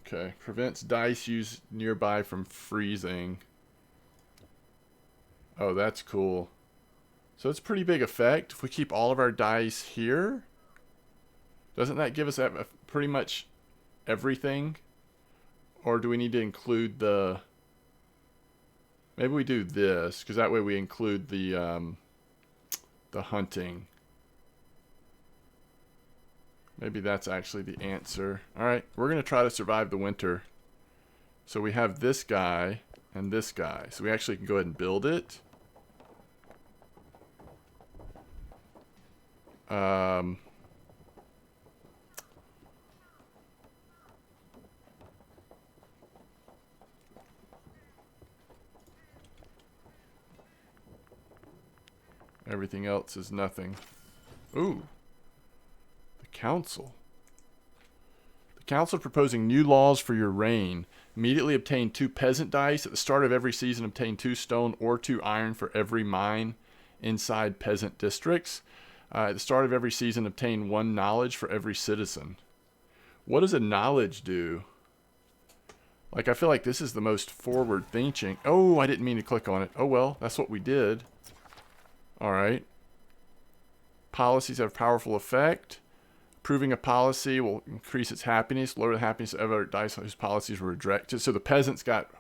Okay, prevents dice used nearby from freezing. Oh, that's cool. So it's a pretty big effect. If we keep all of our dice here, doesn't that give us pretty much everything? Or do we need to include the... Maybe we do this, because that way we include the hunting. Maybe that's actually the answer. Alright, we're going to try to survive the winter. So we have this guy and this guy. So we actually can go ahead and build it. Everything else is nothing. Ooh. The council. The council proposing new laws for your reign. Immediately obtain 2 peasant dice. At the start of every season, obtain 2 stone or 2 iron for every mine inside peasant districts. At the start of every season, obtain 1 knowledge for every citizen. What does a knowledge do? Like, I feel like this is the most forward thinking. Oh, I didn't mean to click on it. Oh, well, that's what we did. Alright. Policies have powerful effect. Approving a policy will increase its happiness, lower the happiness of other dice whose policies were rejected. So the peasants got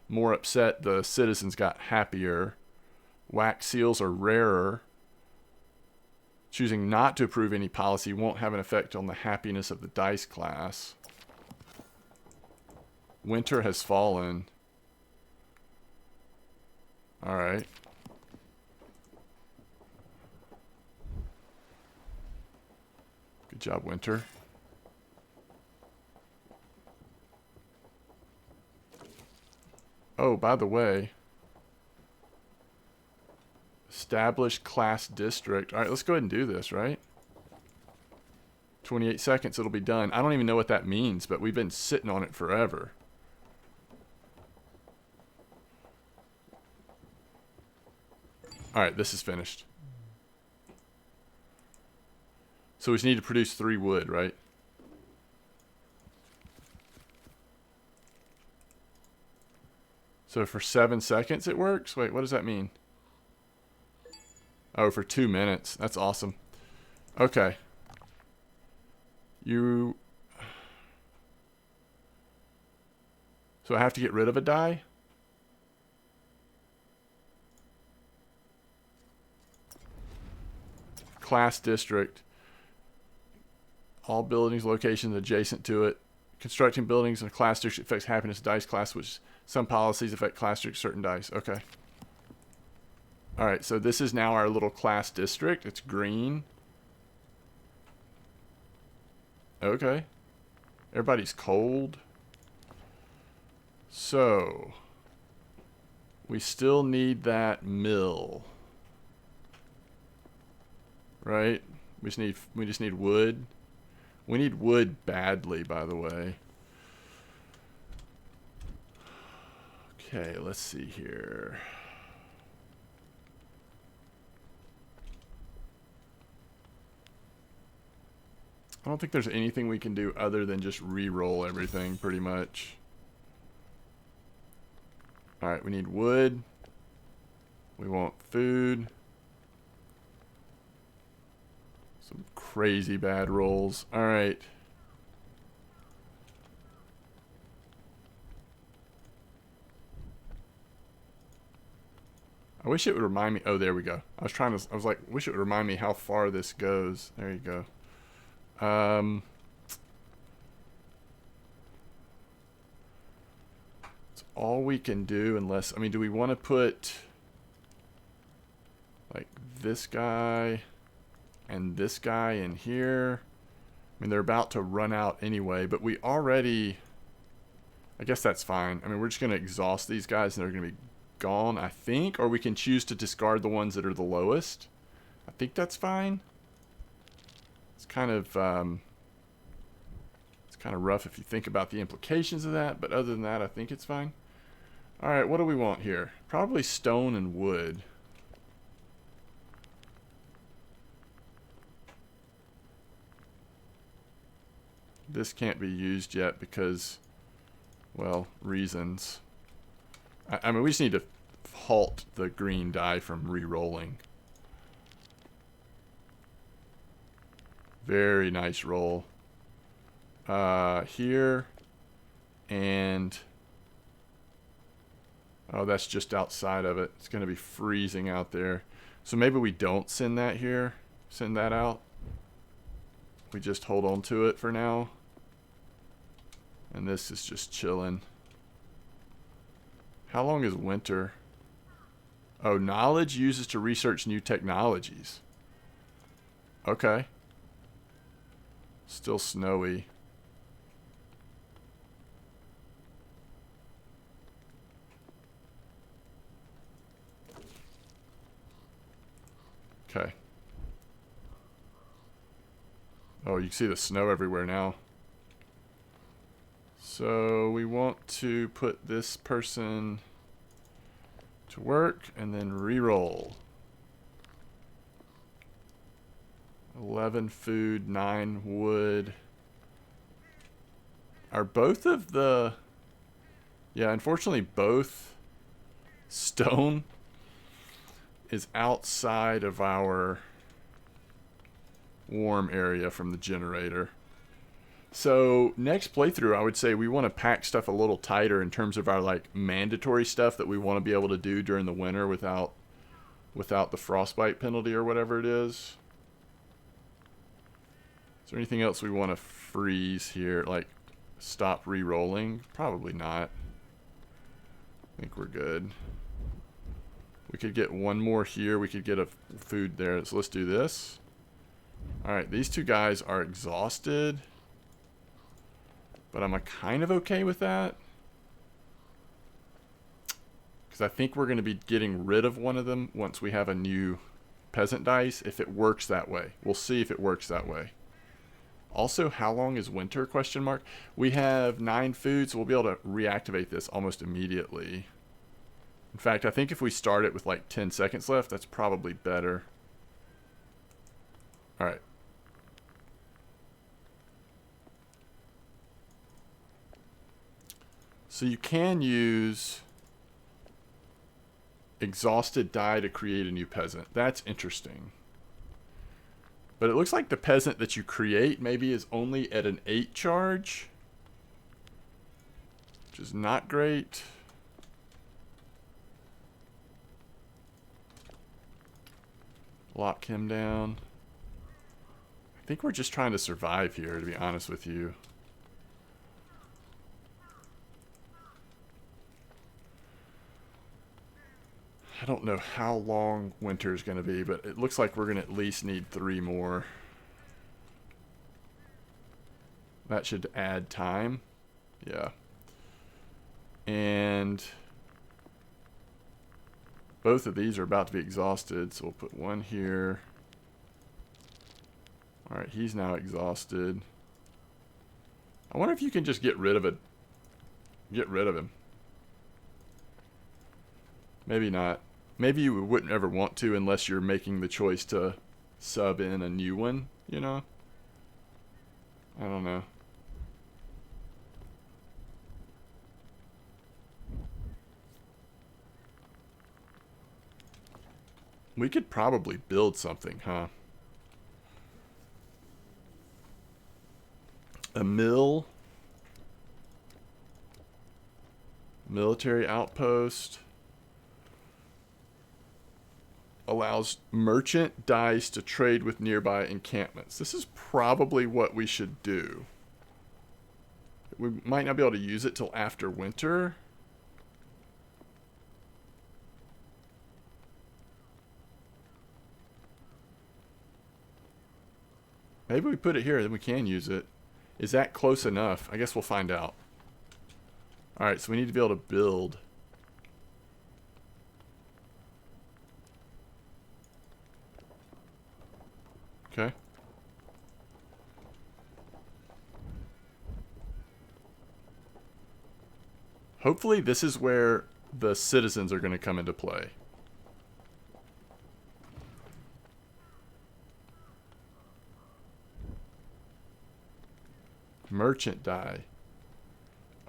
more upset, the citizens got happier. Wax seals are rarer. Choosing not to approve any policy won't have an effect on the happiness of the dice class. Winter has fallen. Alright. Good job, Winter. Oh, by the way. Establish class district. Alright, let's go ahead and do this, right? 28 seconds, it'll be done. I don't even know what that means, but we've been sitting on it forever. Alright, this is finished. So we just need to produce 3 wood, right? So for 7 seconds it works? Wait, what does that mean? Oh, for 2 minutes. That's awesome. Okay. So I have to get rid of a die? Class district. All buildings, locations adjacent to it. Constructing buildings in a class district affects happiness dice class, which some policies affect class district certain dice. Okay. Alright, so this is now our little class district. It's green. Okay. Everybody's cold. So, we still need that mill. Right? We just need wood. We need wood badly, by the way. Okay, let's see here. I don't think there's anything we can do other than just re-roll everything, pretty much. Alright, we need wood. We want food. Some crazy bad rolls. Alright. I wish it would remind me. Oh, there we go. I was like, wish it would remind me how far this goes. There you go. It's all we can do unless, I mean, do we want to put like this guy and this guy in here? I mean, they're about to run out anyway, but we already, I guess that's fine. I mean, we're just going to exhaust these guys and they're going to be gone, I think, or we can choose to discard the ones that are the lowest. I think that's fine. It's kind of rough if you think about the implications of that, but other than that, I think it's fine. All right, what do we want here? Probably stone and wood. This can't be used yet because, well, reasons. I mean, we just need to halt the green die from re-rolling. Very nice roll. Here. And... oh, that's just outside of it. It's going to be freezing out there. So maybe we don't send that here. Send that out. We just hold on to it for now. And this is just chilling. How long is winter? Oh, knowledge uses to research new technologies. Okay. Still snowy. Okay. Oh, you can see the snow everywhere now. So we want to put this person to work and then re-roll. 11 food, 9 wood. Are both of the... yeah, unfortunately both stone is outside of our warm area from the generator. So next playthrough, I would say we want to pack stuff a little tighter in terms of our like mandatory stuff that we want to be able to do during the winter without the frostbite penalty or whatever it is. Is there anything else we want to freeze here? Like stop re-rolling? Probably not. I think we're good. We could get one more here. We could get a food there. So let's do this. Alright, these two guys are exhausted. But I'm kind of okay with that. Because I think we're going to be getting rid of one of them once we have a new peasant dice. If it works that way. We'll see if it works that way. Also, how long is winter? Question mark. We have 9 food, so we'll be able to reactivate this almost immediately. In fact, I think if we start it with like 10 seconds left, that's probably better. Alright. So you can use exhausted die to create a new peasant. That's interesting. But it looks like the peasant that you create maybe is only at an 8 charge, which is not great. Lock him down. I think we're just trying to survive here, to be honest with you. I don't know how long winter is going to be, but it looks like we're going to at least need 3 more. That should add time. Yeah. And both of these are about to be exhausted, so we'll put one here. Alright, he's now exhausted. I wonder if you can just get rid of it. Get rid of him. Maybe not. Maybe you wouldn't ever want to unless you're making the choice to sub in a new one, you know? I don't know. We could probably build something, huh? A mill. Military outpost. allows merchant dice to trade with nearby encampments. This is probably what we should do. We might not be able to use it till after winter. Maybe we put it here, then we can use it. Is that close enough? I guess we'll find out. Alright, so we need to be able to build. Okay. Hopefully this is where the citizens are going to come into play. Merchant die.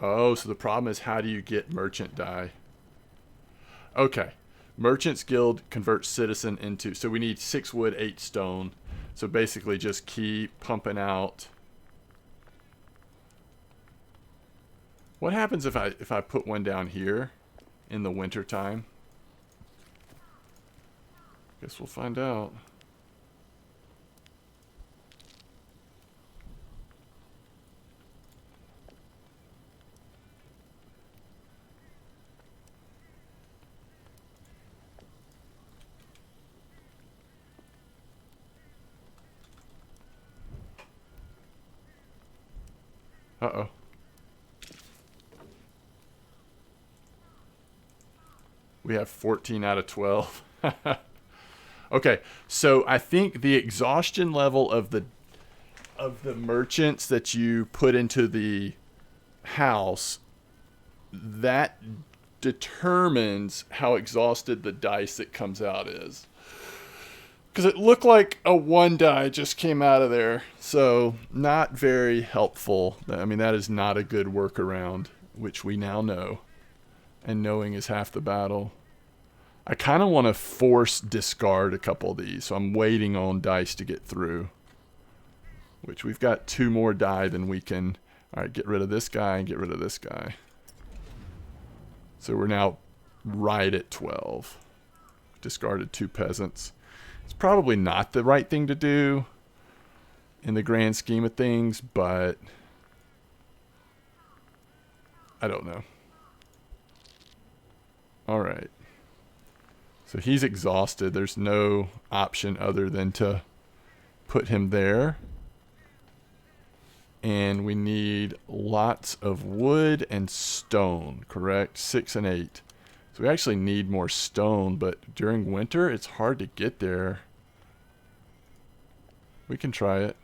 Oh, so the problem is, how do you get merchant die? Okay. Merchants Guild converts citizen into... So we need 6 wood, 8 stone. So basically just keep pumping out. What happens if I put one down here in the winter time? Guess we'll find out. Uh-oh. We have 14 out of 12. Okay, so I think the exhaustion level of the merchants that you put into the house, that determines how exhausted the dice that comes out is. Because it looked like a 1 die just came out of there. So, not very helpful. I mean, that is not a good workaround, which we now know. And knowing is half the battle. I kind of want to force discard a couple of these. So, I'm waiting on dice to get through. Which we've got 2 more die than we can... Alright, get rid of this guy and get rid of this guy. So, we're now right at 12. Discarded 2 peasants. It's probably not the right thing to do in the grand scheme of things, but I don't know. All right. So he's exhausted. There's no option other than to put him there. And we need lots of wood and stone, correct? 6 and 8. So we actually need more stone, but during winter, it's hard to get there. We can try it.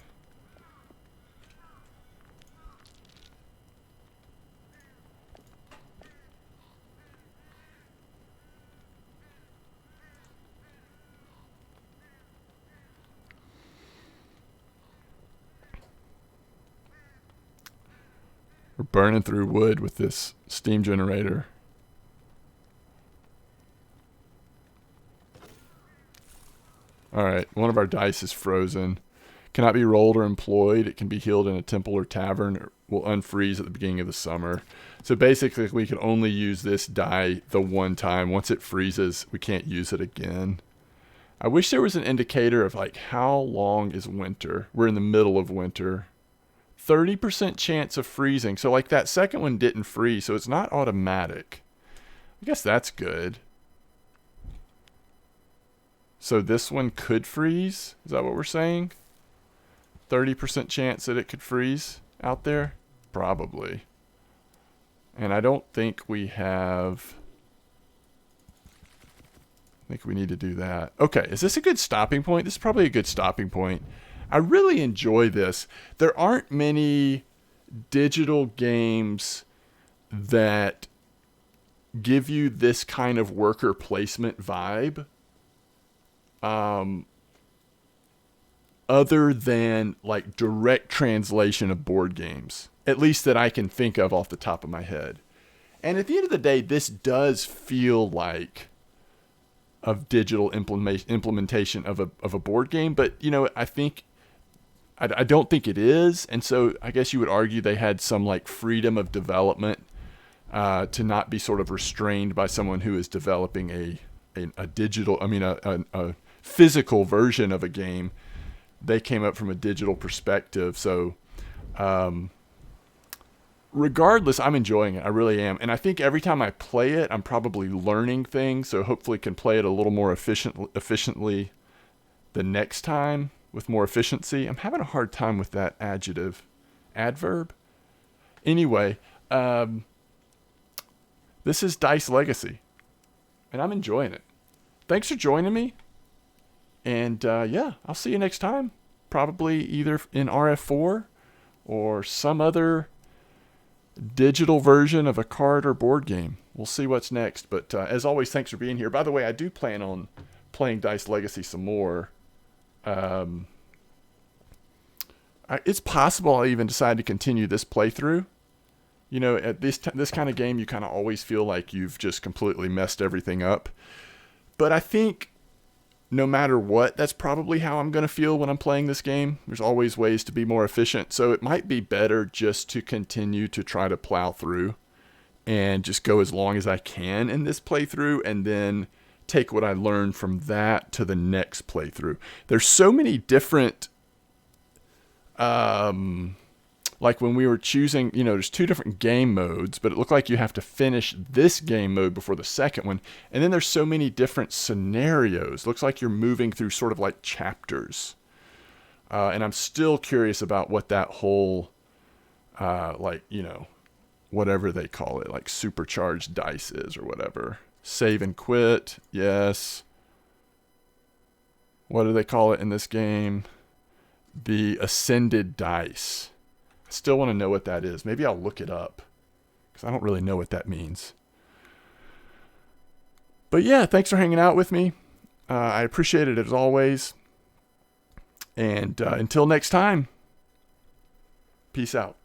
We're burning through wood with this steam generator. Alright, one of our dice is frozen. Cannot be rolled or employed. It can be healed in a temple or tavern, or will unfreeze at the beginning of the summer. So basically, we can only use this die the 1 time. Once it freezes, we can't use it again. I wish there was an indicator of like how long is winter. We're in the middle of winter. 30% chance of freezing. So like that second one didn't freeze, so it's not automatic. I guess that's good. So this one could freeze? Is that what we're saying? 30% chance that it could freeze out there? Probably. And I don't think we have... I think we need to do that. Okay, is this a good stopping point? This is probably a good stopping point. I really enjoy this. There aren't many digital games that give you this kind of worker placement vibe. Other than like direct translation of board games, at least that I can think of off the top of my head. And at the end of the day, this does feel like a digital implementation of a board game, but you know, I don't think it is, and so I guess you would argue they had some like freedom of development to not be sort of restrained by someone who is developing a digital, I mean, a physical version of a game. They came up from a digital perspective. So, regardless, I'm enjoying it. I really am. And I think every time I play it, I'm probably learning things. So hopefully can play it a little more efficiently the next time with more efficiency. I'm having a hard time with that adverb. Anyway, this is Dice Legacy, and I'm enjoying it. Thanks for joining me. And yeah, I'll see you next time. Probably either in RF4 or some other digital version of a card or board game. We'll see what's next. But as always, thanks for being here. By the way, I do plan on playing Dice Legacy some more. It's possible I'll even decide to continue this playthrough. You know, at this kind of game, you kind of always feel like you've just completely messed everything up. But I think no matter what, that's probably how I'm going to feel when I'm playing this game. There's always ways to be more efficient. So it might be better just to continue to try to plow through and just go as long as I can in this playthrough and then take what I learned from that to the next playthrough. There's so many different, like when we were choosing, you know, there's 2 different game modes, but it looked like you have to finish this game mode before the second one. And then there's so many different scenarios. Looks like you're moving through sort of like chapters. And I'm still curious about what that whole, like, you know, whatever they call it, like supercharged dice is or whatever. Save and quit. Yes. What do they call it in this game? The ascended dice. I still want to know what that is. Maybe I'll look it up because I don't really know what that means. But yeah, thanks for hanging out with me. I appreciate it as always. And until next time, peace out.